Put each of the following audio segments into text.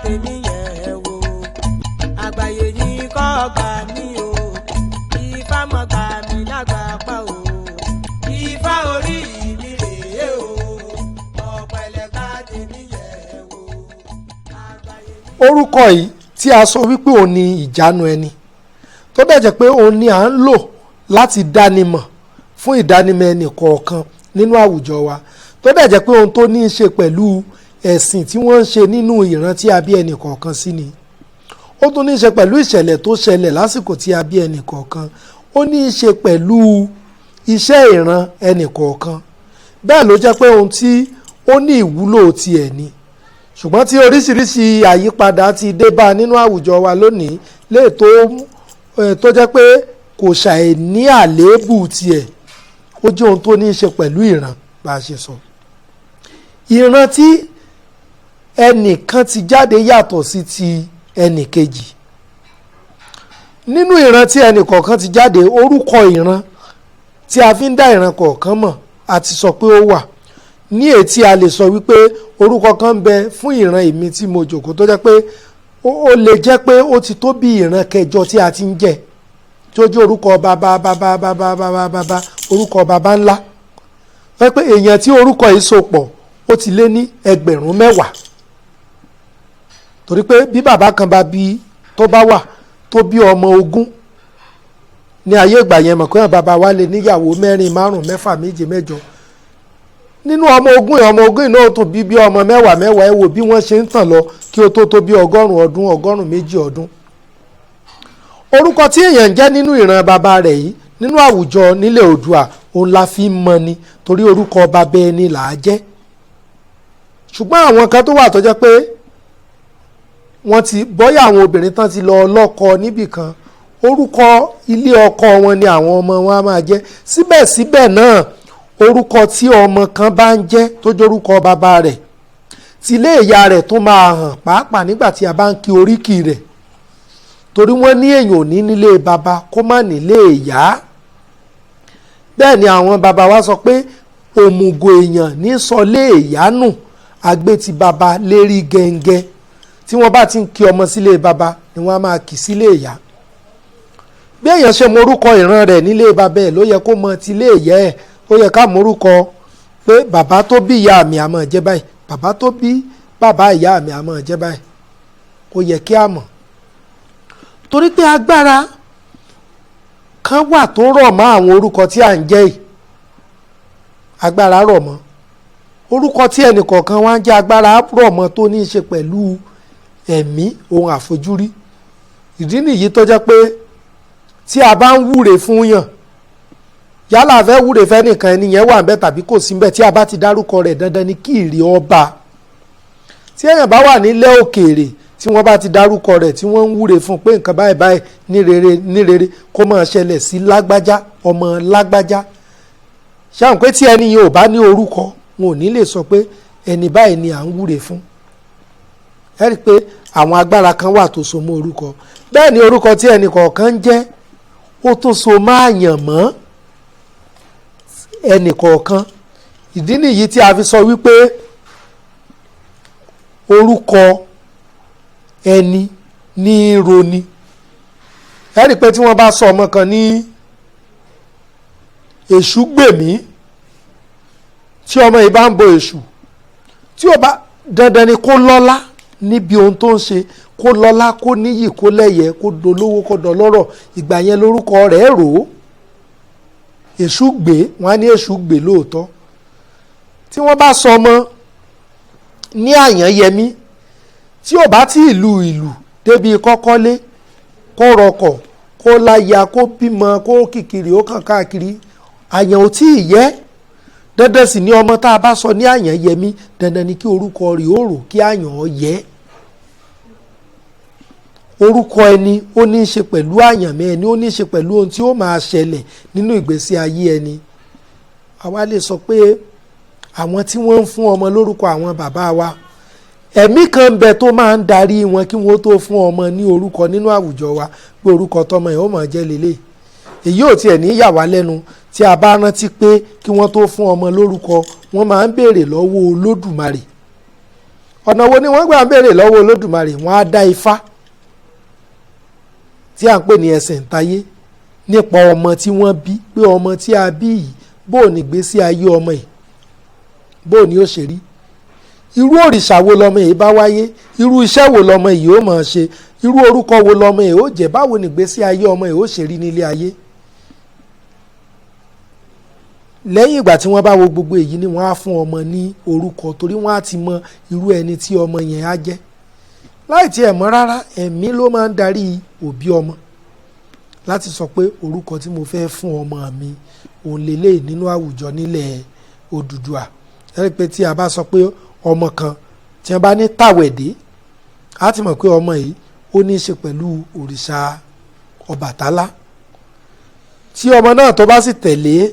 tèmi yẹ̀ wò àgbáyé yìí kọ́ gbà mí o Ifá mọ̀ gbà mí lágbà pa o Ifá orí mi rèé o ọ̀pẹ̀lẹ̀ ká tèmi yẹ̀ wò. Orúkọ yìí tí a sọ wípé òun ni ìjánu ẹni tó dẹ̀ jẹ́ pé òun ni à ń lò láti dánimọ̀ fún ìdánimọ̀ ẹnì kọ̀ọ̀kan nínú àwùjọ wa tó dẹ̀ jẹ́ pé ohun tó ní í ṣe pẹ̀lú ẹ̀sìn tí wọ́n ń ṣe nínú ìran tí a bí ẹnì kọ̀ọ̀kan sí ni ó tún ní í ṣe pẹ̀lú ìṣẹ̀lẹ̀ tó ṣẹlẹ̀ lásìkò tí a bí ẹnì kọ̀ọ̀kan ó ní í ṣe pẹ̀lú iṣẹ́ ìran ẹnì kọ̀ọ̀kan bẹ́ẹ̀ ló jẹ́ pé ohun tí ó ní ìwúlò tiẹ̀ ni ṣùgbọ́n tí oríṣiríṣi àyípadà ti dé bá nínú àwùjọ wa lónìí lè tó jẹ́ pé kò ṣàì ní àléébù tiẹ̀ ó jẹ́ ohun tó ní í ṣe pẹ̀lú ìran bá a ṣe sọ ìran tí ẹnìkan ti jáde yàtọ̀ sí ti ẹnìkejì nínú ìran tí ẹnìkọ̀ọ̀kan ti jáde orúkọ ìran tí a fi ń dá ìran kọ̀ọ̀kan mọ̀ a ti sọ pé ó wà ní ètí a lè sọ wípé orúkọ kan ń bẹ fún ìran èmi tí mo jòkó tó jẹ́ pé ó lè jẹ́ pé ó ti tó bí ìran kẹjọ tí a ti ń jẹ tí ó jẹ́ orúkọ bàbá orúkọ bàbá ńlá wọ́n pé èèyàn tí orúkọ yìí so pọ̀ ó ti lé ní ẹgbẹ̀rún mẹ́wàá torí pé bí bàbá kan bá bí tó bá wà tó bí ọmọ 20 ní ayé ìgbà yẹn mọ̀ pé bàbá wa lè níyàwó 4 5 6 7 8 nínú ọmọ 20 yẹn ọmọ 20 náà tó bí ọmọ 10 ẹ wò bí wọ́n ṣe ń tàn lọ kí ó tó bí 100 ọdún 102 ọdún orúkọ tí èèyàn ń jẹ́ nínú ìran bàbá rẹ̀ yìí nínú àwùjọ nílẹ̀ Oòduà òun la fi ń mọ̀ ni torí orúkọ bàbá ẹni là á jẹ́ ṣùgbọ́n àwọn kan tó wà tó jẹ́ pé wọ́n ti bọ́yá àwọn obìnrin tán ti lọ lọ́kọ níbì kan orúkọ ilé ọkọ wọn ni àwọn ọmọ wọn á máa jẹ́ síbẹ̀síbẹ̀ náà orúkọ tí ọmọ kan bá ń jẹ́ tó jórúkọ bàbá rẹ̀ tí ilé ìyá rẹ̀ tó máa hàn pàápàá nígbà tí a bá ń kí oríkì rẹ̀ torí wọ́n ní èèyàn ò ní nílé bàbá kó má nílé ìyá bẹ́ẹ̀ ni àwọn bàbá wa sọ pé òmùgọ̀ èèyàn ní sọlé ìyá nù àgbé ti bàbá lérí gẹ́ngẹ́ tí wọ́n bá ti ń kí ọmọ sílé bàbá ni wọ́n á máa kì sílé ìyá bí èèyàn ṣe mọ orúkọ ìran rẹ̀ nílé bàbá ẹ̀ ló yẹ kó mọ tilé ìyá ẹ̀ ó yẹ ká mọ orúkọ pé bàbá tó bí ìyá mi á máa jẹ́ báyìí bàbá tó bí bàbá ìyá mi á máa jẹ́ báyìí ó yẹ kí a mọ̀ torí pé agbára kan wà tó rọ̀ mọ́ àwọn orúkọ tí à ń jẹ́ yìí agbára rọ̀ mọ́ orúkọ tí ẹnìkọ̀ọ̀kan wá ń jẹ́ agbára rọ̀ mọ́ tó ní í ṣe pẹ̀lú ẹ̀mí ohun àfojúrí ìdí nìyí tó jẹ́ pé tí a bá ń wúre fún yàn yálà fẹ́ wúre fẹ́ nìkan ẹni yẹn wà ńbẹ̀ tàbí kò sí ńbẹ̀ tí a bá ti dárúkọ rẹ̀ dandan ni kí ìrì ọba tí èèyàn bá wà nílẹ̀ òkèèrè tí wọ́n bá ti dárúkọ rẹ̀ tí wọ́n ń wúre fún pé nǹkan báyìí báyìí ní rere kó máa ṣẹlẹ̀ sí lágbájá ọmọ lágbájá ṣáà pé tí ẹni yẹn ò bá ní orúkọ wọn ò ní lè sọ pé ẹni báyìí ni à ń wúre fún ẹ rí i pé àwọn agbára kan wà tó so mọ́ orúkọ bẹ́ẹ̀ ni orúkọ tí ẹnì kọ̀ọ̀kan ń jẹ́ ó tó so máa yàn mọ́ ẹnì kọ̀ọ̀kan ìdí nìyí tí a fi sọ wípé orúkọ ẹni ní roni ẹ rí i pé tí wọ́n bá sọ ọmọ kan ní èṣù gbèmí tí ọmọ yìí bá ń bo èṣù tí ó bá dandan ni kó lọ́lá níbi ohun tó ń ṣe kó lọ́lá kó níyì kó lẹ́yẹ kó dolówó kó dọlọ́rọ̀ ìgbà yẹn lórúkọ rẹ̀ rò ó èṣù gbé wọn á ní èṣù gbé lóòótọ́ tí wọ́n bá sọ ọmọ ní àyànyẹmí tí ò bá tí ìlú débi kọ́kọ́lé kó rọkọ̀ kó láya kó bímọ kó kìkìrì ó kàn káàkiri àyàn ò tí ì yẹ dandan sì ni ọmọ tá a bá sọ ní àyànyẹmí dandan ni kí orúkọ rẹ̀ ó rò kí àyàn ọ yẹ orúkọ ẹni ó ní í ṣe pẹ̀lú àyànmọ́ ẹni ó ní í ṣe pẹ̀lú ohun tí ó máa ṣẹlẹ̀ nínú ìgbésí ayé ẹni àwa lè sọ pé àwọn tí wọ́n ń fún ọmọ lórúkọ àwọn bàbá wa ẹ̀mí kan ń bẹ tó máa ń darí wọn kí wọ́n tó fún ọmọ ní orúkọ nínú àwùjọ wa pé orúkọ tọmọ yẹn ó máa jẹ́ lélẹ̀ èyí ò tiẹ̀ ní yà wá lẹ́nu tí a bá rántí pé kí wọ́n tó fún ọmọ lórúkọ wọ́n máa ń béèrè lọ́wọ́ Olódùmarè ọ̀nà wo ni wọ́n gbà ń béèrè lọ́wọ́ Olódùmarè? wọ́n á dá ifá tí à ń pè ní ẹsẹ̀ ǹtayé nípa ọmọ tí wọ́n bí, pé ọmọ tí a bí yìí bó ní ìgbésí ayé ọmọ yìí, bó ní ó ṣe rí, irú òrìṣà wo lọmọ yìí bá wáyé, irú iṣẹ́ wo lọmọ yìí ó máa ṣe, irú orúkọ wo lọmọ yìí ó jẹ́, báwo ní ìgbésí ayé ọmọ yìí ó ṣe rí nílé ayé. lẹ́yìn ìgbà tí wọ́n bá wo gbogbo èyí ni wọ́n á fún ọmọ ní orúkọ, torí wọ́n á ti mọ irú ẹni tí ọmọ yẹn á jẹ́. láì tiẹ̀ mọ̀ rárá, ẹ̀mí ló máa ń darí òbí ọmọ láti sọ pé orúkọ tí mo fẹ́ fún ọmọ mi òun lélẹ̀ nínú àwùjọ nílẹ̀ Odùduwà. ẹ rí i pé tí a bá sọ pé ọmọ kan tí wọ́n bá ní Tàwẹ̀dé, á ti mọ̀ pé ọmọ yìí ó ní í ṣe pẹ̀lú òrìṣà Ọbàtálá. tí ọmọ náà tó bá sì tẹ̀lé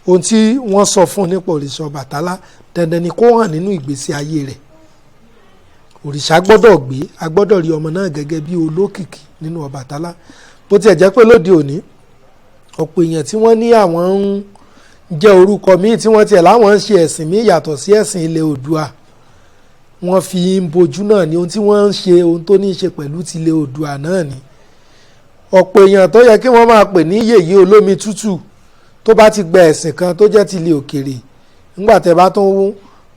ohun tí wọ́n sọ fún nípa òrìṣà Ọbàtálá, dandan ni kó hàn nínú ìgbésí ayé rẹ̀. òrìṣà gbọ́dọ̀ gbé, a gbọ́dọ̀ rí ọmọ náà gẹ́gẹ́ bí olókìkí nínú Ọbàtálá. bó tiẹ̀ jẹ́ pé lóde òní ọ̀pọ̀ èèyàn tí wọ́n ní àwọn ń jẹ́ orúkọ míì, tí wọ́n tiẹ̀ láwọn ń ṣe ẹ̀sìn míì yàtọ̀ sí ẹ̀sìn ilẹ̀ Oòduà, wọ́n fi ń bojú náà ní ohun tí wọ́n ń ṣe, ohun tó ní í ṣe pẹ̀lú ti ilẹ̀ Oòduà náà ni. ọ̀pọ̀ èèyàn tó yẹ kí wọ́n máa pè ní yèyé olómi tútù, tó bá ti gba ẹ̀sìn kan tó jẹ́ ti ilẹ̀ òkèrè, nígbà tẹ́ bá tó ń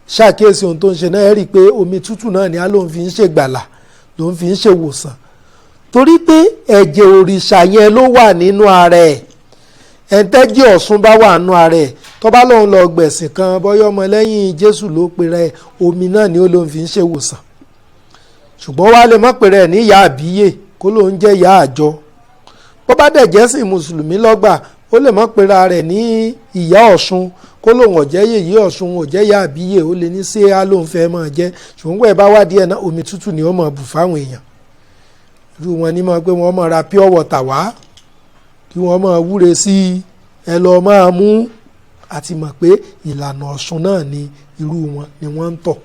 ṣàkíyèsí ohun tó ń ṣe náà, ẹ rí i pé omi tútù náà ni á lóun fi ń ṣègbàlà, lóun fi ń ṣèwòsàn, torí pé ẹ̀jẹ̀ òrìṣà yẹn ló wà nínú ara ẹ̀. ẹ̀ńtẹ́jì Ọ̀ṣun bá wà nínú ara ẹ̀, tó bá lóun lọ gbẹ̀sìn kan bọ́yọ́ ọmọ lẹ́yìn Jésù ló pera ẹ̀, omi náà ni ó lóun fi ń ṣèwòsàn. ṣùgbọ́n wá lè mọ̀ pera ẹ̀ ní ìyá àbíyè, kó lóun jẹ́ ìyá àjọ. bó bá dẹ̀ jẹ́sìn mùsùlùmí lọ́gbà, ó lè mọ̀ pera rẹ̀ ní ìyá Ọ̀ṣun, kó lóun ọ̀jẹ́ yèyé Ọ̀ṣun, ọ̀jẹ́ ìyá àbíyè, ó lè ní ṣé á lóun fẹ́ máa jẹ́. ṣùgbọ́n pẹ̀ bá wádìí ẹ̀ náà, omi tútù ni ó máa bù fáwọn èèyàn. irú wọn ní mọ̀ pé wọ́n máa ra pure water wá, kí wọ́n máa wúre sí ẹ lọ máa mú, àti mọ̀ pé ìlànà Ọ̀ṣun náà ni irú wọn ni wọ́n ń tọ̀.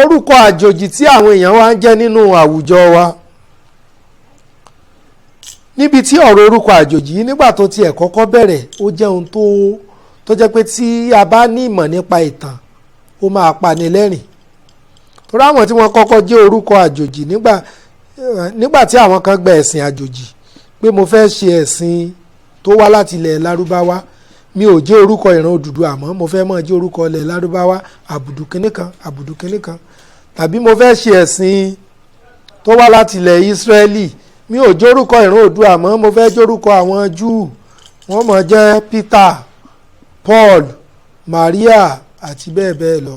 orúkọ àjòjì tí àwọn èèyàn wá ń jẹ́ nínú àwùjọ wa, níbi tí ọ̀rọ̀ orúkọ àjòjì yìí nígbà tó tiẹ̀ kọ́kọ́ bẹ̀rẹ̀, ó jẹ́ ohun tó jẹ́ pé tí a bá ní ìmọ̀ nípa ìtàn, ó máa pani lẹ́rìn. torí àwọn tí wọ́n kọ́kọ́ jẹ́ orúkọ àjòjì nígbà tí àwọn kan gba ẹ̀sìn àjòjì, pé mo fẹ́ ṣe ẹ̀sìn tó wá láti ilẹ̀ Lárúbáwá, mi ò jẹ́ orúkọ ìran Odùduwà, àmọ́ mo fẹ́ máa jẹ́ orúkọ ilẹ̀ Lárúbáwá, àbùdù kínní kan, àbùdù kínní kan. tàbí mo fẹ́ ṣe ẹ̀sìn tó wá láti ilẹ̀ Ísírẹ́lì, mi ò jẹ́ orúkọ ìran Oòduà, àmọ́ mo fẹ́ jẹ́ orúkọ àwọn Júù, wọ́n mọ̀ jẹ́ Peter, Paul, Maria àti bẹ́ẹ̀ bẹ́ẹ̀ lọ.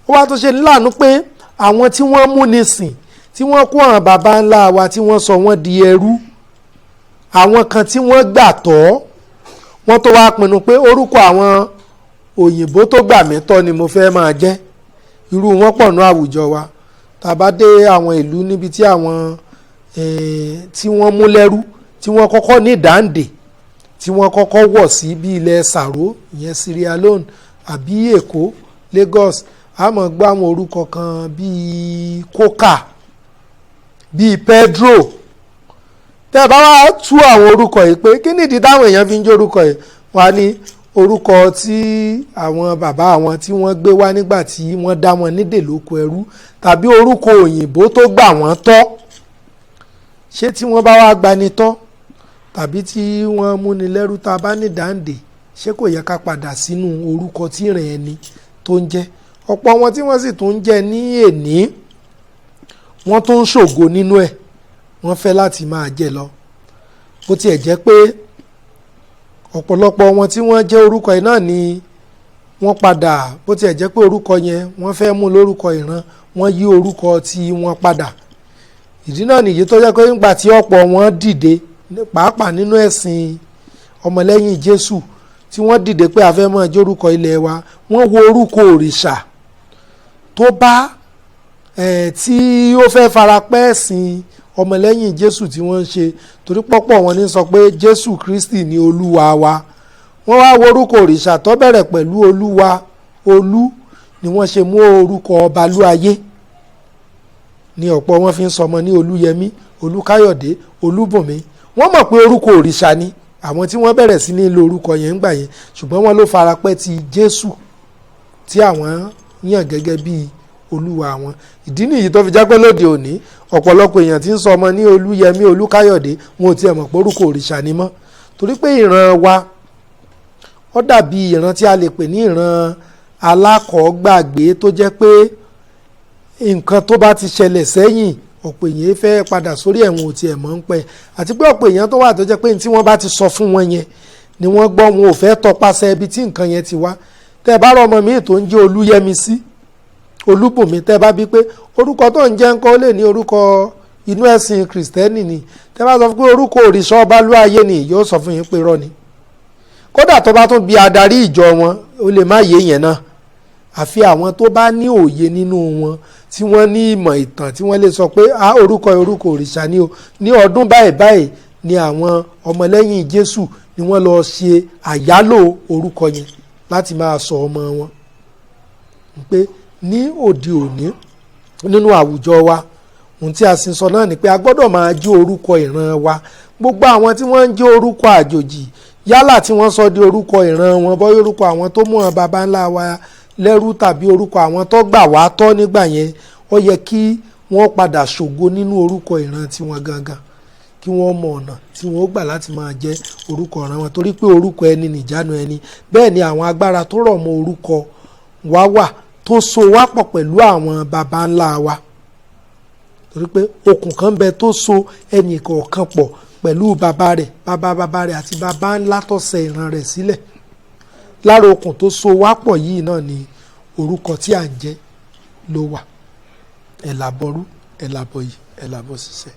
ó wá tó ṣe láàánú pé àwọn tí wọ́n mú nísìn, tí wọ́n kó àwọn baba ńlá wa tí wọ́n sọ wọ́n di ẹrú, àwọn kan tí wọ́n gbà tọ́, wọ́n tó wá pinnu pé orúkọ àwọn òyìnbó tó gbà mí tọ́ ni mo fẹ́ máa jẹ́. irú wọn pọ̀ ní àwùjọ wa. tàbá dé àwọn ìlú níbi tí àwọn tí wọ́n mú lẹ́rú, tí wọ́n kọ́kọ́ ní dáǹdè, tí wọ́n kọ́kọ́ wọ̀ sí bí ilẹ̀ Sàró, ìyẹn Sierra Leone, àbí Èkó, Lagos, a máa gbọ́ àwọn orúkọ kan bíi Coca, bíi Pedro. tẹ́ bá wá tú àwọn orúkọ yìí pé kí nìdí táwọn èèyàn fi ń jẹ́ orúkọ yìí, wá ní orúkọ tí àwọn bàbá àwọn tí wọ́n gbé wá nígbà tí wọ́n dá wọn nídè lóko ẹrú, tàbí orúkọ òyìnbó tó gbà wọ́n tọ́. ṣé tí wọ́n bá wá gbani tọ́, tàbí tí wọ́n múni lẹ́rú tá a bá ní dáǹdè, ṣé kò yẹ ká padà sínú orúkọ tí ìrìn ẹni tó ń jẹ́? ọ̀pọ̀ wọn tí wọ́n sì tún ń jẹ́ ní èní, wọ́n tún ń ṣògo nínú ẹ̀, wọ́n fẹ́ láti máa jẹ lọ. bó tiẹ̀ jẹ́ pé ọ̀pọ̀lọpọ̀ wọn tí wọ́n jẹ́ orúkọ yìí náà ni wọ́n padà, bó tiẹ̀ jẹ́ pé orúkọ yẹn wọ́n fẹ́ mú lórúkọ ìran, wọ́n yí orúkọ tí wọ́n padà. ìdí náà nìyí tó jẹ́ pé nígbà tí ọ̀pọ̀ wọn dìde, pàápàá nínú ẹ̀sìn ọmọlẹ́yìn Jésù, tí wọ́n dìde pé a fẹ́ máa jẹ́ orúkọ ilẹ̀ wa, wọ́n wo orúkọ òrìṣà tó bá tí ó fẹ́ farapẹ́ ẹ̀sìn ọmọlẹ́yìn Jésù tí wọ́n ń ṣe, torí pọ́pọ̀ wọn ní sọ pé Jésù Kristi ni Olúwa wa. wọ́n wá wo orúkọ òrìṣà tó bẹ̀rẹ̀ pẹ̀lú Olúwa, Olú ni wọ́n ṣe mú orúkọ Ọbalúayé, ni ọ̀pọ̀ wọn fi ń sọmọ ní Olúyẹmí, Olúkáyọ̀dé, Olúbùnmi. wọ́n mọ̀ pé orúkọ òrìṣà ni àwọn tí wọ́n bẹ̀rẹ̀ sí ní lo orúkọ yẹn ń gbà yẹn, ṣùgbọ́n wọ́n ló farapẹ́ ti Jésù tí àwọn yàn gẹ́gẹ́ bí olúwa wọn. Ìdí nìyí tó fi jẹ́ pé lóde òní ọ̀pọ̀lọpọ̀ èèyàn tí ń sọ ọmọ ní Olúyẹmí, Olúkáyọ̀dé, wọn ò tiẹ̀ mọ̀ pé orúkọ òrìṣà ni mọ́, torí pé ìran wa ó dàbí ìran tí a lè pè ní ìran alákọ̀ọ́gbàgbé, tó jẹ́ pé nǹkan tó bá ti ṣẹlẹ̀ sẹ́yìn ọ̀pọ̀ èèyàn fẹ́ padà sórí ẹ̀wọ̀n ò tiẹ̀ mọ̀ ń pẹ́, àti pé ọ̀pọ̀ èèyàn tó wà tó jẹ́ pé tí wọ́n bá ti sọ fún wọn yẹn ni wọ́n gbọ́, wọn ò fẹ́ tọpasẹ̀ ibi tí nǹkan yẹn ti wá. Tẹ́ ẹ bá rọ ọmọ mi tó ń jẹ́ Olúyẹmísí, Olúbùnmi, tẹ́ ẹ bá bí pé orúkọ tó ń jẹ́ ńkọ́, ó lè ní orúkọ inú ẹ̀sìn Kìrìsìtẹ́nì ni. Tẹ́ ẹ bá sọ fún pé orúkọ òrìṣà Ọbalúayé ni, yóò sọ fún yín pé irọ́ ni. Kódà tó bá tún bi adarí ìjọ wọn, ó lè má yé yẹn náà. Àfi àwọn tó bá ní òye nínú wọn, tí wọ́n ní ìmọ̀ ìtàn, tí wọ́n lè sọ pé orúkọ òrìṣà ni o. Ní ọdún báyìí báyìí ni àwọn ọmọlẹ́yìn Jésù ni wọ́n lọ ṣe àyálò orúkọ yẹn láti máa sọ ọmọ wọn. Pé ní òde òní nínú àwùjọ wa, ohun tí a sì ń sọ náà ni pé a gbọ́dọ̀ máa jí orúkọ ìran wa. Gbogbo àwọn tí wọ́n ń jí orúkọ àjòjì, yálà tí wọ́n sọ di orúkọ ìran wọn, bọ́ orúkọ àwọn tó mú wọn baba ńlá wa lẹ́rú, tàbí orúkọ àwọn tó gbà wá tọ́ nígbà yẹn, ó yẹ kí wọ́n padà ṣògo nínú orúkọ ìran tiwọn gangan, kí wọ́n mọ ọ̀nà tí wọ́n gbà láti máa jẹ́ orúkọ ìran wọn, torí pé orúkọ ẹni nìjánu ẹni. Bẹ́ẹ̀ ni àwọn agbára tó rọ̀ mọ́ orúkọ wa wà, tó so wá pọ̀ pẹ̀lú àwọn baba ńlá wa, torí pé okùn kan bẹ tó so ẹnì kọ̀ọ̀kan pọ̀ pẹ̀lú baba rẹ̀, baba rẹ̀ àti baba ńlá tó ṣẹ̀ ìran rẹ̀ sílẹ̀. Lára okùn tó so wá pọ̀ yìí náà ni orúkọ tí à ń jẹ́ ló wà. Ẹ̀làbọ̀rú, ẹ̀làbọ̀yì, ẹ̀làbọ̀ ṣiṣẹ́.